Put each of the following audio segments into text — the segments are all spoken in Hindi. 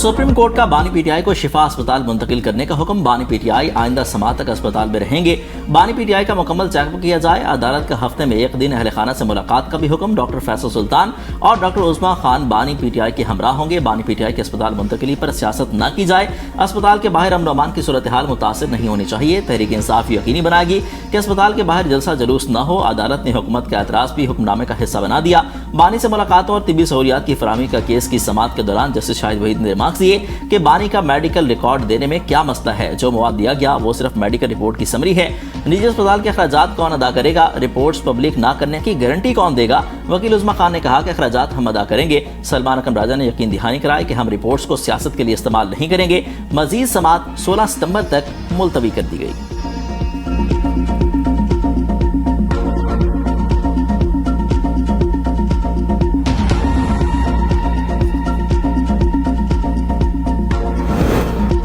सुप्रीम कोर्ट का बानी पीटीआई को शिफा अस्पताल मुंतकिल करने का हुक्म। बानी पीटीआई आइंदा समाअत तक अस्पताल में रहेंगे। बानी पीटीआई का मुकम्मल चेकअप किया जाए। अदालत का हफ्ते में एक दिन अहल खाना से मुलाकात का भी हुक्म। डॉक्टर फैसल सुल्तान और डॉक्टर उस्मा खान बानी पीटीआई के हमरा होंगे। बानी पीटीआई के अस्पताल मुंतकिली पर सियासत न की जाए। अस्पताल के बाहर अमन अमान की सूरत हाल मुतासिर नहीं होनी चाहिए। तहरीक इंसाफ यकीनी बनाएगी कि अस्पताल के बाहर जलसा जुलूस न हो। अदालत ने हुकूमत का एतराज भी हुक्मनामे का हिस्सा बना दिया। बानी से मुलाकात और तिब्बी सहूलियात की फराहमी का केस की समाअत के दौरान जस्टिस शाहिद वहीद ने रिमार्क्स दिए कि बानी का मेडिकल रिकॉर्ड देने में क्या मसला है। जो मवाद दिया गया वो सिर्फ मेडिकल रिपोर्ट की समरी है। निजी अस्पताल के अखराजात कौन अदा करेगा? रिपोर्ट्स पब्लिक ना करने की गारंटी कौन देगा? वकील उस्मा खान ने कहा कि अखराजात हम अदा करेंगे। सलमान अकरम राजा ने यकीन दहानी कराई कि हम रिपोर्ट्स को सियासत के लिए इस्तेमाल नहीं करेंगे। मजीद समाअत 16 सितंबर तक मुलतवी कर दी गई।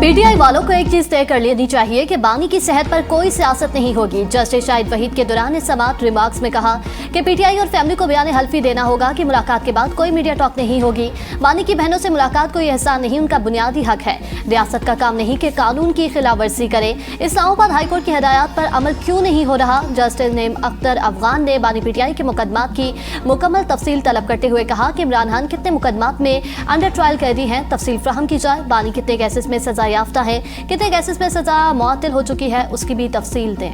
पीटीआई वालों को एक चीज तय कर लेनी चाहिए कि बानी की सेहत पर कोई सियासत नहीं होगी। जस्टिस शाहिद वहीद के दौरान समाअत रिमार्क्स में कहा कि पीटीआई और फैमिली को बयान हल्फी देना होगा कि मुलाकात के बाद कोई मीडिया टॉक नहीं होगी। बानी की बहनों से मुलाकात कोई एहसान नहीं, उनका बुनियादी हक है। रियासत का काम नहीं कि कानून की खिलाफवर्जी करे। इस्लामाबाद हाईकोर्ट की हिदायत पर अमल क्यों नहीं हो रहा? जस्टिस नेम अख्तर अफगान ने बानी पीटीआई के मुकदमात की मुकम्मल तफसील तलब करते हुए कहा कि इमरान खान कितने मुकदमात में अंडर ट्रायल कैदी हैं, तफसील फ्राहम की जाए। बानी कितने केसेस में सजा याफ्ता है, कितने केसेस में सजा मुअत्तल हो चुकी है, उसकी भी तफसील दें।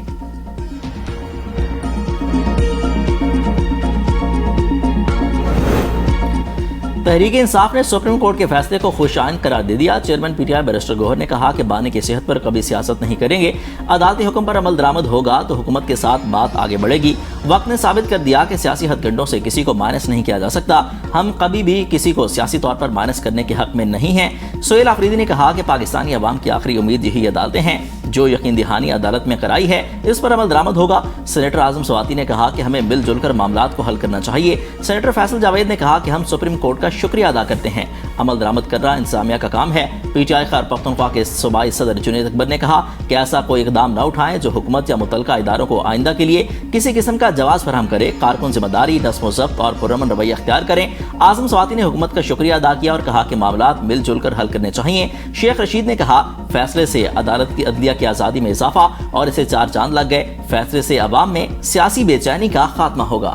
तहरीक इंसाफ ने सुप्रीम कोर्ट के फैसले को खुशाइन करार दे दिया। चेयरमैन पीटीआई बैरिस्टर गौहर ने कहा कि बानी की सेहत पर कभी सियासत नहीं करेंगे। अदालती हुक्म पर अमल दरामद होगा तो हुकूमत के साथ बात आगे बढ़ेगी। वक्त ने साबित कर दिया कि सियासी हथकंडों से किसी को माइनस नहीं किया जा सकता। हम कभी भी किसी को सियासी तौर पर माइनस करने के हक में नहीं हैं। सोहेल आफरीदी ने कहा कि पाकिस्तानी अवाम की आखिरी उम्मीद यही अदालतें हैं। जो यकीन दहानी अदालत में कराई है इस पर अमल दरामद होगा। सेनेटर आजम स्वाति ने कहा कि हमें मिलजुल कर मामलात को हल करना चाहिए। सेनेटर फैसल जावेद ने कहा कि हम सुप्रीम कोर्ट का शुक्रिया अदा करते हैं। अमल दरामद करना इंतजामिया का काम है। पीटीआई खैबर पख्तूनख्वा के सूबाई सदर जुनैद अकबर ने कहा कि ऐसा कोई इकदाम न उठाएं जो हुकूमत या मुतल्लिका इदारों को आइंदा के लिए किसी किस्म का जवाब फराहम करे। कारकुन जिम्मेदारी, नस्म व ज़ब्त और पुरअमन रवैया अख्तियार करें। आजम स्वाति ने हुकूमत का शुक्रिया अदा किया और कहा कि मामलात मिलजुल कर हल करने चाहिए। शेख रशीद ने कहा फैसले से अदालत की अदलिया की आज़ादी में इजाफा और इसे 4 चांद लग गए। फैसले से अवाम में सियासी बेचैनी का खात्मा होगा।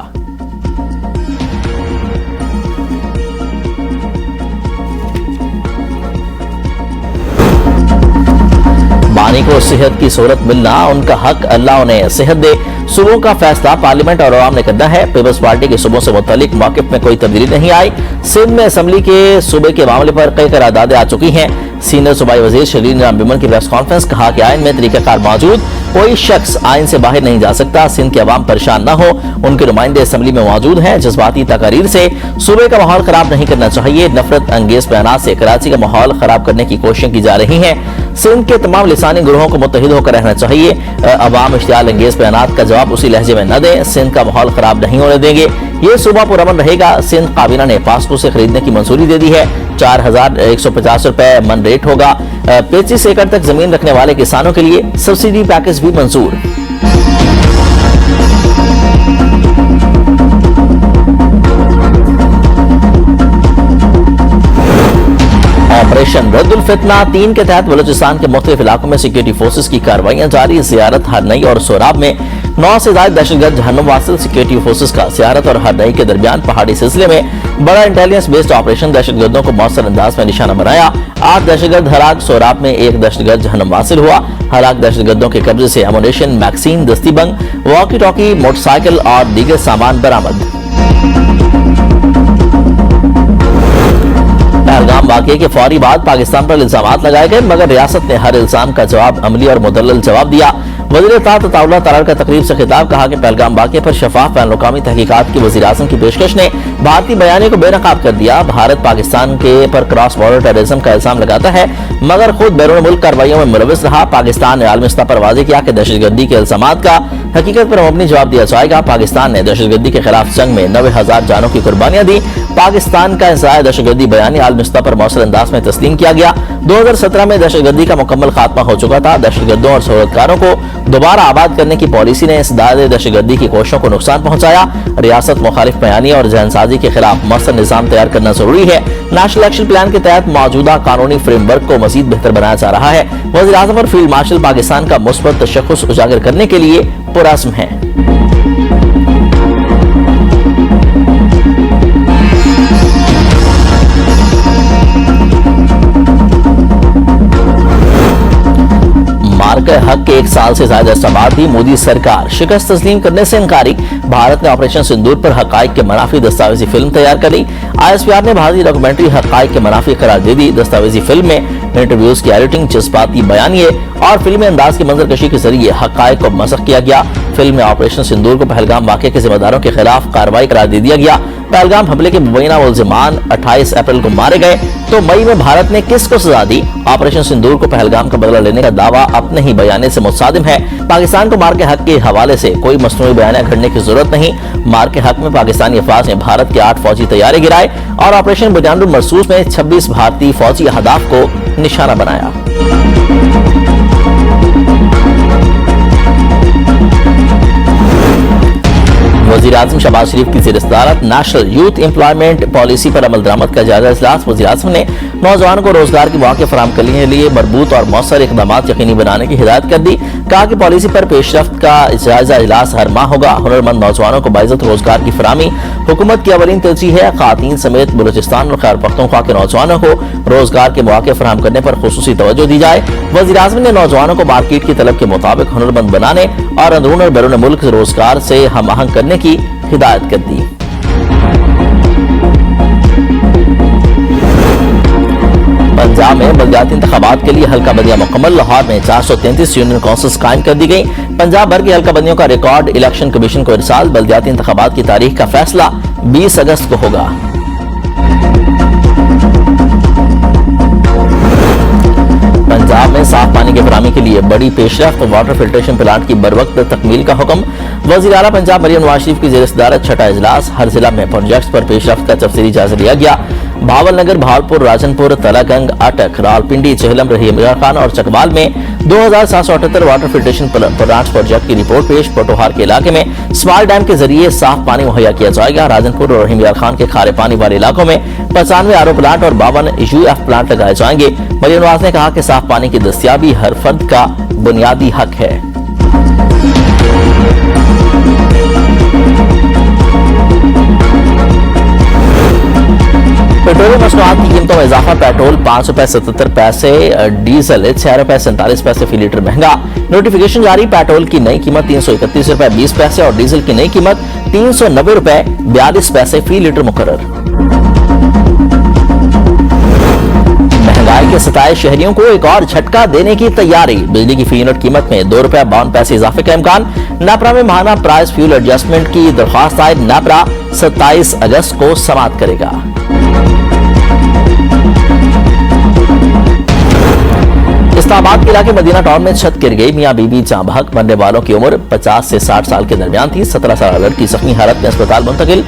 बानी को सेहत की सूरत मिलना उनका हक, अल्लाह उन्हें सेहत दे। सूबों का फैसला पार्लियामेंट और अवाम ने करना है। पीपल्स पार्टी के सूबों से मुतालिक मौक़िफ़ में कोई तब्दीली नहीं आई। सिंध में असम्बली के सूबे के मामले पर कई करारदादें आ चुकी हैं। सीनियर सूबाई वजीर शरीन राम बिमन की प्रेस कॉन्फ्रेंस, कहा कि आइन में तरीक़ाकार मौजूद, कोई शख्स आइन से बाहर नहीं जा सकता। सिंध के अवाम परेशान न हो, उनके नुमाइंदे असम्बली में मौजूद हैं। जज्बाती तकारीर से सूबे का माहौल खराब नहीं करना चाहिए। नफरत अंगेज बयानात से कराची का माहौल खराब करने की कोशिशें की जा रही हैं। सिंध के तमाम लिसानी ग्रोहों को मुत्तहिद होकर रहना चाहिए। अवाम इश्तियाल अंगेज बयानात का जवाब उसी लहजे में न दें। सिंध का माहौल खराब नहीं होने देंगे। ये सूबा पुरअमन रहेगा। सिंध काबीना ने पास्को से खरीदने की मंजूरी दे दी है। 4150 रुपए मन रेट होगा। 25 एकड़ तक जमीन रखने वाले किसानों के लिए सब्सिडी पैकेज भी मंजूर। ऑपरेशन रद्दुल फितना 3 के तहत बलूचिस्तान के मुख्तलिफ इलाकों में सिक्योरिटी फोर्सेज की कार्रवाइयां जारी। जियारत हरनई और सोराब में 9 से ज्यादा दहशतगर्द जहन्नुम वासिल। सिक्योरिटी फोर्सेज का जियारत और हरनई के दरमियान पहाड़ी सिलसिले में बड़ा इंटेलिजेंस बेस्ड ऑपरेशन दहशतगर्दों को मौसर अंदाज में निशाना बनाया। 8 दहशतगर्द हलाक। सोराब में 1 दहशतगर्द जहन्नुम वासिल हुआ। हलाक दहशतगर्दों के कब्जे से अमुनेशन, मैगजीन, दस्तीबंद, वॉकी टॉकी, मोटरसाइकिल और दीगर सामान बरामद। पहलगाम वाक़ये के फौरी बाद पाकिस्तान पर इल्जामात लगाए गए, मगर रियासत ने हर इल्जाम का जवाब अमली और मुदल्लल जवाब दिया। वज़ीर इत्तेलात अताउल्लाह तरार का तकरीब से खिताब, कहा कि पहलगाम वाक़ये पर शफाफ बैनुल-अक़वामी तहकीकात की वज़ीर आज़म की पेशकश ने भारतीय बयाने को बेनकाब कर दिया। भारत पाकिस्तान के पर क्रॉस बॉर्डर टेररिज्म का इल्जाम लगाता है, मगर खुद बैरून मुल्क कार्रवाइयों में मुलविस रहा। पाकिस्तान ने आलमी सतह पर वाज़ेह किया कि दहशतगर्दी के इल्जामात का हकीकत पर मबनी जवाब दिया जाएगा। पाकिस्तान ने दहशतगर्दी के खिलाफ जंग में 90,000 जानों की कुर्बानियां दी। पाकिस्तान का इंसराय दहशतगर्दी बयानी आलमी सतह पर मौसर अंदाज में तस्लीम किया गया। 2017 में दहशतगर्दी का मुकम्मल खात्मा हो चुका था। दहशतगर्दों और सहूलतकारों को दोबारा आबाद करने की पॉलिसी ने इस दायरे दहशतगर्दी की कोशिशों को नुकसान पहुंचाया। रियासत मुखालिफ बयानी और जहनसाजी के खिलाफ मौसर निजाम तैयार करना जरूरी है। नेशनल एक्शन प्लान के तहत मौजूदा कानूनी फ्रेमवर्क को मजीद बेहतर बनाया जा रहा है। वज़ीर आज़म और फील्ड मार्शल पाकिस्तान का मुस्बत तशख्खुस उजागर करने के लिए पुरअज़्म है। हक के 1 साल से ज्यादा अरसा बाद भी मोदी सरकार शिकस्त तस्लीम करने से इनकारी। भारत ने ऑपरेशन सिंदूर पर हकाइक के मनाफी दस्तावेजी फिल्म तैयार कर ली। ISPR ने भारतीय डॉक्यूमेंट्री हकाइक के मनाफी करार दे दी। दस्तावेजी फिल्म में इंटरव्यूज की एडिटिंग, जज्बाती बयानिए और फिल्मी अंदाज की मंजरकशी के जरिए हकाइक को मसख किया गया। फिल्म में ऑपरेशन सिंदूर को पहलगाम वाक़े के जिम्मेदारों के खिलाफ कार्रवाई करार दे दिया गया। पहलगाम हमले के मुबैना मुल्ज़िमान 28 अप्रैल को मारे गए तो मई में भारत ने किसको सजा दी? ऑपरेशन सिंदूर को पहलगाम का बदला लेने का दावा अपने ही बयाने से मुतसादिम है। पाकिस्तान को मार के हक के हवाले से कोई मसनूई बयान घड़ने की जरूरत नहीं। मार के हक में पाकिस्तानी अफवाज ने भारत के 8 फौजी तैयारे गिराए और ऑपरेशन बुनियादुल मरसूस में 26 भारतीय फौजी अहदाफ को निशाना बनाया। वज़ीर आज़म शहबाज शरीफ की ज़ेर सदारत नेशनल यूथ एम्प्लॉयमेंट पॉलिसी पर अमल दरामद का जायजा इजलास। वज़ीर आज़म ने नौजवानों को रोजगार के मौके फराहम करने के लिए मरबूत और मौसर इक़दाम यकीनी बनाने की हिदायत कर दी। कहा कि पॉलिसी पर पेशरफ्त का जायजा इजलास हर माह होगा। हुनरमंद नौजवानों को बाइज़्ज़त रोजगार की फराहमी हुकूमत की अवलीन तरजीह है। ख़वातीन समेत बलूचिस्तान और खैबर पख्तूनख्वा के नौजवानों को रोजगार के मौके फराहम करने पर खुसूसी तवज्जो दी जाए। वज़ीर आज़म ने नौजवानों को मार्केट की तलब के मुताबिक हुनरमंद बनाने और अंदरून और बैरून मुल्क रोजगार से हम आहंग करने की हिदायत कर दी। पंजाब में बल्दियाती इंतखाबात के लिए हल्का बंदियां मुकम्मल। लाहौर में 433 यूनियन काउंसिल्स कायम कर दी गई। पंजाब भर की हल्का बंदियों का रिकॉर्ड इलेक्शन कमीशन को इरसाल। बल्दियाती इंतखाबात की तारीख का फैसला 20 अगस्त को होगा। पंजाब में साफ पानी की फराहमी के लिए बड़ी पेशरफ्त। वाटर फिल्ट्रेशन प्लांट की बरवक्त तकमील का हुक्म। वज़ीर आला पंजाब मरियम नवाज शरीफ की ज़ेर सदारत छठा इजलास। हर जिला में प्रोजेक्ट्स पर पेशरफ्त का तफसीली जायजा लिया गया। भावलनगर, भावलपुर, राजनपुर, तलागंग, अटक, रावलपिंडी, चेहलम, रहीम खान और चकवाल में 2778 वाटर फिल्ट्रेशन प्लांट प्रोजेक्ट की रिपोर्ट पेश। पोटोहार के इलाके में स्मॉल डैम के जरिए साफ पानी मुहैया किया जाएगा। राजनपुर और रहीम खान के खारे पानी वाले इलाकों में 95 आरओ प्लांट और 52 UF प्लांट लगाए जाएंगे। मरियम नवाज ने कहा कि साफ पानी की दस्तियाबी हर फर्द का बुनियादी हक है। पेट्रोलियम मसनूआत की कीमतों में इजाफा। पेट्रोल 5 रुपए 77 पैसे, डीजल 6 रुपए 47 पैसे फी लीटर महंगा। नोटिफिकेशन जारी। पेट्रोल की नई कीमत 331 रुपए 20 पैसे और डीजल की नई कीमत 390 रुपए 42 पैसे फी लीटर मुकर्रर। महंगाई के सताए शहरियों को एक और झटका देने की तैयारी। बिजली की फी यूनिट कीमत में 2 रुपए 52 पैसे इजाफे का इम्कान। नापरा में माहाना प्राइस फ्यूल एडजस्टमेंट की दरख्वास्त आए। नापरा 27 अगस्त को समाप्त करेगा। इस्लामाबाद के इलाके मदीना टाउन में छत गिर गई। मियां बीबी जाँ बहक। मरने वालों की उम्र 50 से 60 साल के दरमियान थी। 17 साल लड़की जख्मी हालत में अस्पताल मुंतकिल।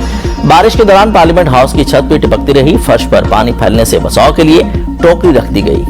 बारिश के दौरान पार्लियामेंट हाउस की छत पर टिपकती रही। फर्श पर पानी फैलने से बचाव के लिए टोकरी रख दी गई।